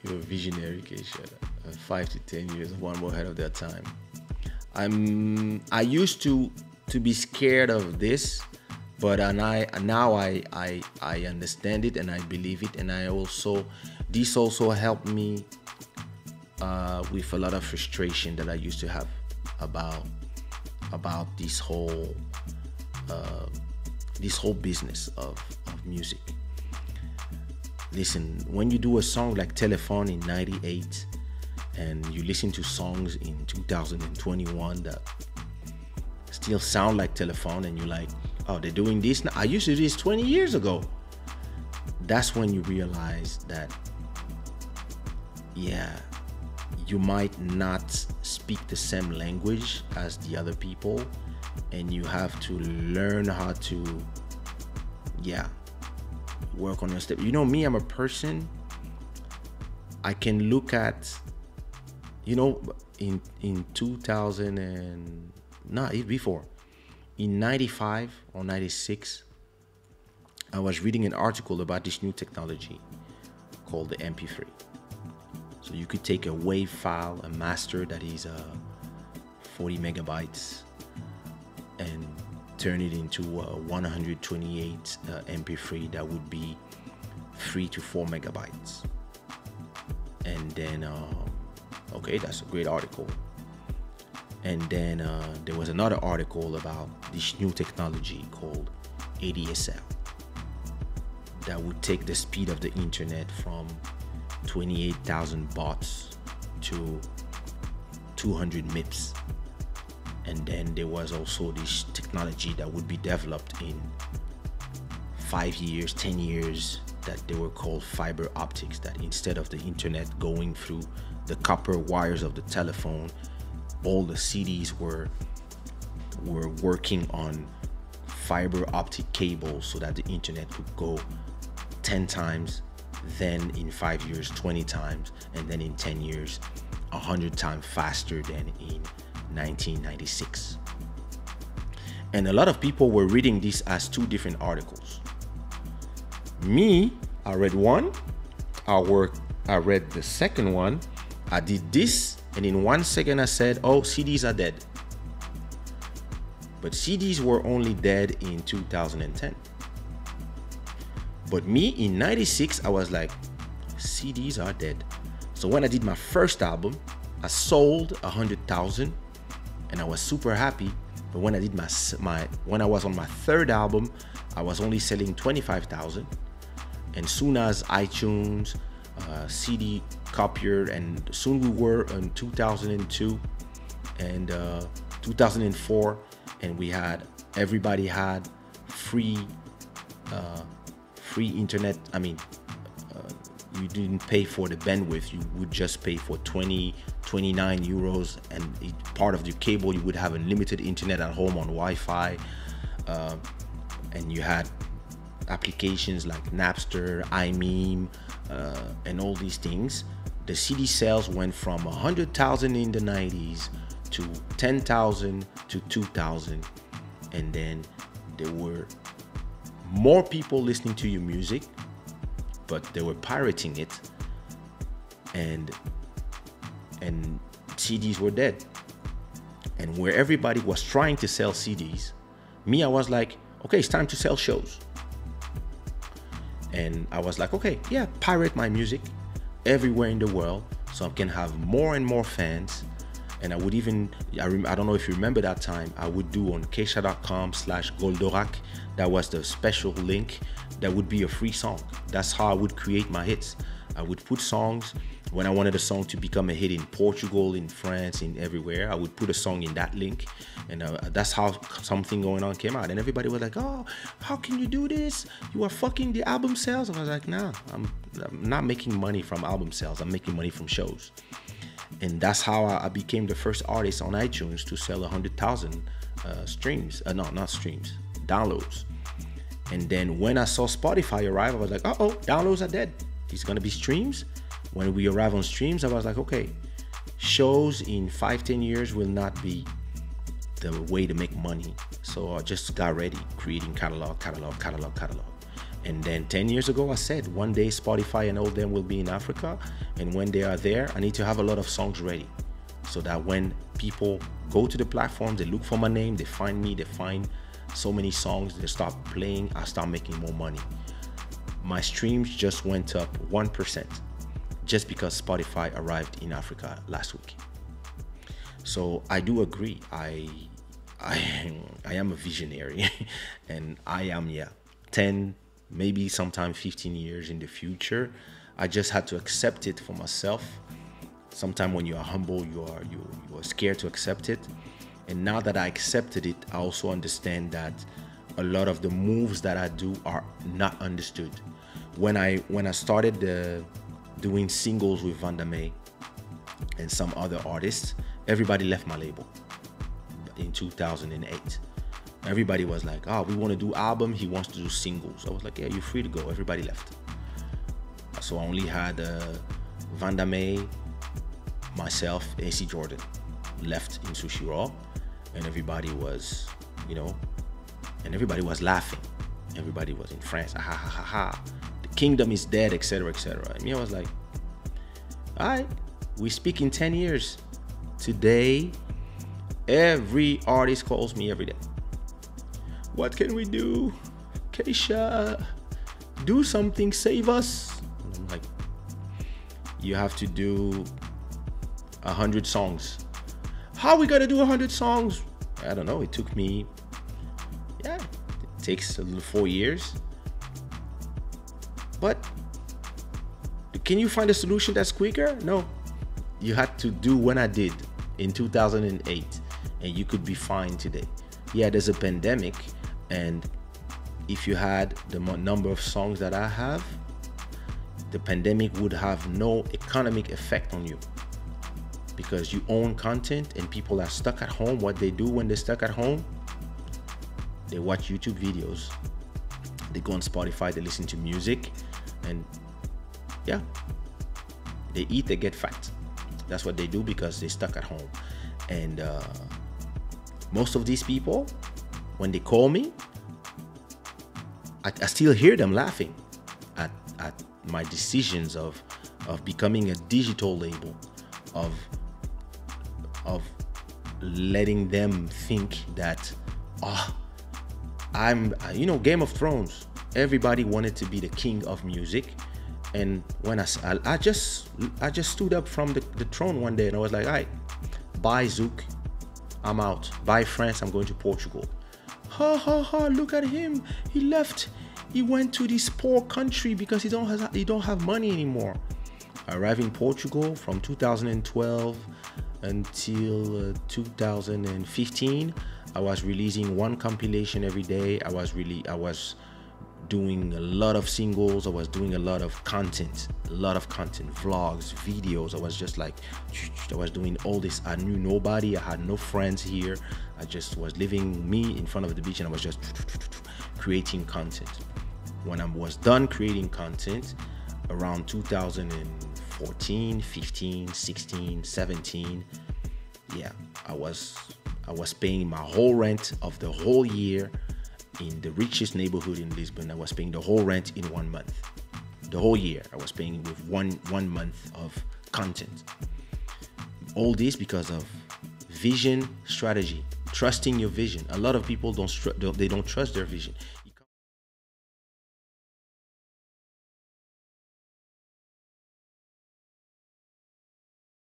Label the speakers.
Speaker 1: You're a visionary, Kaysha. 5 to 10 years, one more ahead of their time. I used to be scared of this, but and I now I understand it and I believe it, and I also this also helped me with a lot of frustration that I used to have about this whole business of music. Listen, when you do a song like Telephone in 98 and you listen to songs in 2021 that still sound like Telephone and you're like, oh, they're doing this now. I used to do this 20 years ago. That's when you realize that, yeah, you might not speak the same language as the other people, and you have to learn how to, yeah, work on your step. You know, me, I'm a person, I can look at, you know, in 2000 and not before, in 95 or 96, I was reading an article about this new technology called the MP3. So you could take a WAV file, a master that is 40 megabytes, and turn it into 128 MP3 that would be 3 to 4 megabytes. And then, okay, that's a great article. And then there was another article about this new technology called ADSL that would take the speed of the internet from 28,000 bots to 200 MIPS. And then there was also this technology that would be developed in 5 years, 10 years, that they were called fiber optics, that instead of the internet going through the copper wires of the telephone, all the CDs were working on fiber optic cables so that the internet could go 10 times, then in 5 years 20 times, and then in 10 years 100 times faster than in 1996. And a lot of people were reading this as two different articles. Me, I read one, I read the second one, I did this, and in 1 second I said, oh, CDs are dead. But CDs were only dead in 2010. But me, in 96, I was like, CDs are dead. So when I did my first album, I sold 100,000 and I was super happy. But when I did when I was on my third album, I was only selling 25,000. And soon as iTunes, CD copier, and soon we were in 2002 and 2004, and everybody had free internet. I mean, you didn't pay for the bandwidth, you would just pay for 29 euros, and part of the cable you would have unlimited internet at home on Wi-Fi, and you had applications like Napster, iMeme, and all these things. The CD sales went from 100,000 in the 90s to 10,000 to 2,000, and then there were more people listening to your music, but they were pirating it, and CDs were dead. And where everybody was trying to sell CDs, me, I was like, okay, it's time to sell shows. And I was like, okay, yeah, pirate my music everywhere in the world so I can have more and more fans. And I would even, I don't know if you remember that time, I would do on kaysha.com/Goldorak, that was the special link, that would be a free song. That's how I would create my hits. I would put songs, when I wanted a song to become a hit in Portugal, in France, in everywhere, I would put a song in that link. And that's how Something Going On came out. And everybody was like, oh, how can you do this? You are fucking the album sales. I was like, nah, I'm not making money from album sales. I'm making money from shows. And that's how I became the first artist on iTunes to sell 100,000 streams. No, not streams, downloads. And then when I saw Spotify arrive, I was like, uh-oh, downloads are dead. It's gonna be streams. When we arrive on streams, I was like, okay, shows in 5-10 years will not be the way to make money. So I just got ready, creating catalog. And then 10 years ago, I said, one day Spotify and all them will be in Africa. And when they are there, I need to have a lot of songs ready so that when people go to the platforms, they look for my name, they find me, they find so many songs, they start playing, I start making more money. My streams just went up 1% just because Spotify arrived in Africa last week. So I do agree. I am a visionary and I am, 10, maybe sometime 15 years in the future. I just had to accept it for myself. Sometimes when you are humble, you are scared to accept it. And now that I accepted it, I also understand that a lot of the moves that I do are not understood. When I started doing singles with Vandame and some other artists, everybody left my label in 2008. Everybody was like, oh, we want to do album, he wants to do singles. I was like, yeah, you're free to go. Everybody left. So I only had Vandame, myself, AC Jordan left in Sushi Raw, and everybody was, and everybody was laughing. Everybody was in France, ha ha ha ha. The kingdom is dead, etc., etc. And me, I was like, all right, we speak in 10 years. Today, every artist calls me every day. What can we do? Kaysha, do something, save us. And I'm like, you have to do 100 songs. How are we gonna do 100 songs? I don't know. It took me, it takes a little 4 years. But can you find a solution that's quicker? No. You had to do what I did in 2008 and you could be fine today. Yeah, there's a pandemic, and if you had the number of songs that I have, the pandemic would have no economic effect on you because you own content and people are stuck at home. What they do when they're stuck at home, they watch YouTube videos, they go on Spotify, they listen to music, and they eat, they get fat. That's what they do because they're stuck at home. And most of these people, when they call me, I still hear them laughing at my decisions of becoming a digital label, of letting them think that, I'm, Game of Thrones, everybody wanted to be the king of music. And when I just stood up from the throne one day and I was like, all right, bye Zouk, I'm out. Bye France, I'm going to Portugal. Ha ha ha, look at him. He left. He went to this poor country because he don't have money anymore. I arrived in Portugal from 2012 until 2015. I was releasing one compilation every day. I was doing a lot of singles. I was doing a lot of content, vlogs, videos. I was just like, I was doing all this. I knew nobody. I had no friends here. I just was living me in front of the beach and I was just creating content. When I was done creating content around 2014, 15, 16, 17, I was paying my whole rent of the whole year in the richest neighborhood in Lisbon. I was paying the whole rent in 1 month. The whole year I was paying with one month of content. All this because of vision, strategy, trusting your vision. A lot of people don't trust their vision.